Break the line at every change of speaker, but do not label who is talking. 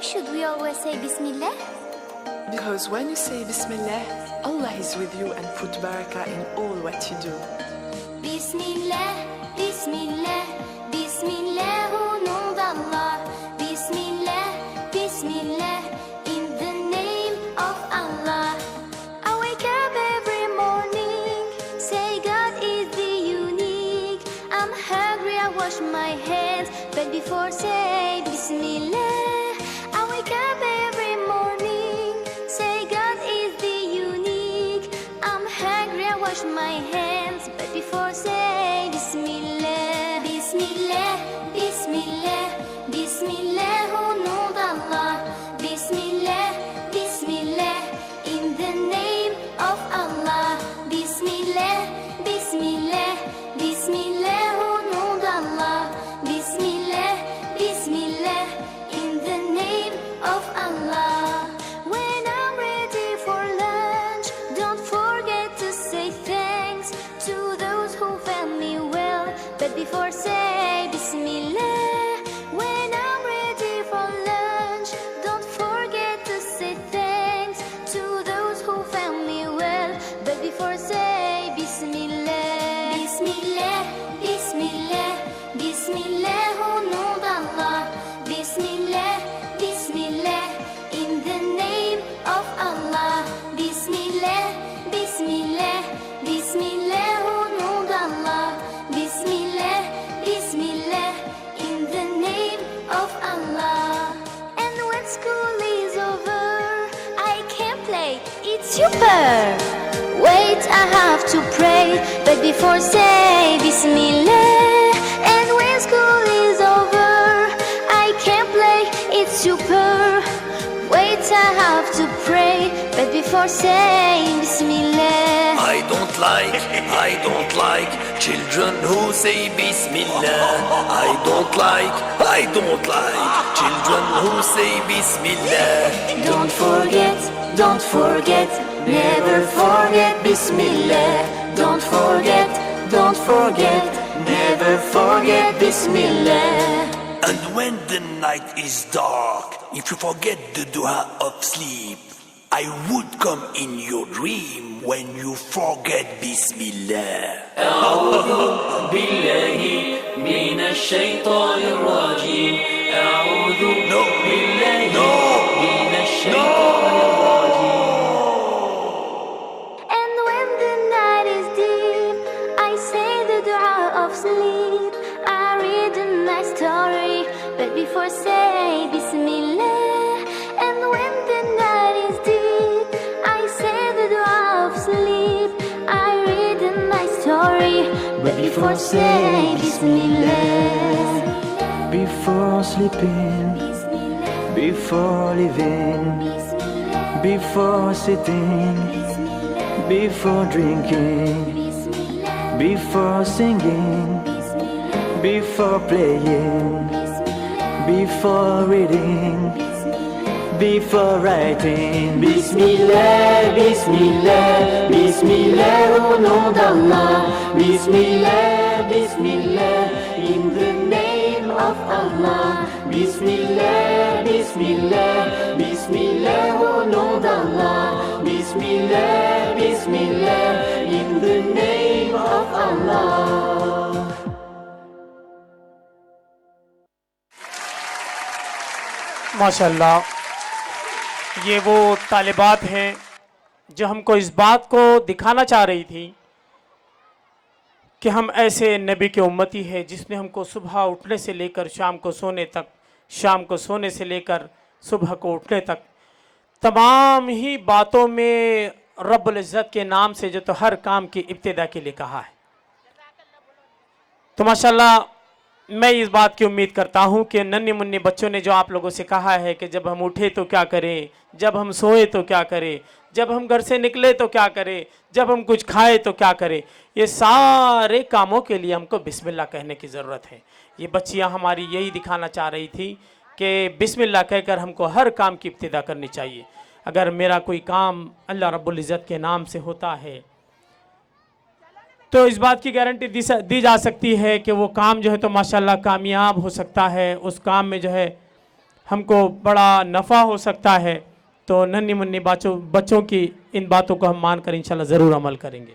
should we always say bismillah?
Because when you say bismillah, Allah is with you and put barakah in all what you do.
Bismillah, bismillah, bismillah, au nom d'Allah. Bismillah, bismillah, in the name of Allah. I wake up every morning, say God is the unique. I'm hungry, I wash my hands, but before say bismillah. I wake up every morning, say God is the unique. I'm hungry, I wash my hands, but before say bismillah. Bismillah, bismillah, bismillah, au nom d'Allah. Bismillah, bismillah, in the name of Allah. Bismillah, bismillah, bismillah, au nom d'Allah. Bismillah, bismillah, in the name of Allah. When I'm ready for lunch, don't forget to say thanks to those who found me well, but before say bismillah. When I'm ready for lunch, don't forget to say thanks to those who found me well, but before say bismillah. Bismillah, bismillah, bismillah, au nom d'Allah. Bismillah, bismillah, in the name of Allah. Bismillah, bismillah, bismillah, au nom d'Allah. Bismillah, bismillah, in the name of Allah. And when school is over, I can play, it's super. Wait, I have to pray, but before say bismillah. And when school is over, I can play, it's super. Wait, I have to pray, but before saying bismillah.
I don't like children who say bismillah. I don't like children who say bismillah.
Don't forget, never forget bismillah. Don't forget, never forget bismillah.
And when the night is dark, if you forget the dua of sleep, I would come in your dream when you forget bismillah.
أعوذ بالله من الشيطان الرجيم. أعوذ بالله من الشيطان الرجيم.
And when the night is deep, I say the dua of sleep. I read a nice story, but before say bismillah. And when the night is deep, I say the dua of sleep. I read a nice story, but before say bismillah.
Before sleeping, before living, before sitting, before drinking, before singing, before playing, before reading, before writing.
Bismillah, bismillah, bismillah, au nom d'Allah. Bismillah, bismillah, in the name of Allah. Bismillah, bismillah, bismillah, au nom d'Allah. Bismillah, bismillah, in the name of Allah.
माशाल्लाह, ये वो तालिबात हैं जो हमको इस बात को दिखाना चाह रही थी कि हम ऐसे नबी के उम्मती हैं जिसने हमको सुबह उठने से लेकर शाम को सोने तक, शाम को सोने से लेकर सुबह को उठने तक तमाम ही बातों में रब्बुल इज़्ज़त के नाम से जो तो हर काम की इब्तिदा के लिए कहा है। तो माशाल्लाह मैं इस बात की उम्मीद करता हूँ कि नन्ही मुन्नी बच्चों ने जो आप लोगों से कहा है कि जब हम उठे तो क्या करें, जब हम सोए तो क्या करें, जब हम घर से निकले तो क्या करें, जब हम कुछ खाए तो क्या करें, ये सारे कामों के लिए हमको बिस्मिल्लाह कहने की ज़रूरत है। ये बच्चियाँ हमारी यही दिखाना चाह रही थी कि बिस्मिल्लाह कहकर हमको हर काम की इब्तिदा करनी चाहिए। अगर मेरा कोई काम अल्लाह रब्बुल इज़्ज़त के नाम से होता है तो इस बात की गारंटी दी जा सकती है कि वो काम जो है तो माशाल्लाह कामयाब हो सकता है। उस काम में जो है ہم کو بڑا نفع ہو سکتا ہے، تو ننھی منھی بچوں کی ان باتوں کو ہم مان کر انشاءاللہ ضرور عمل کریں گے.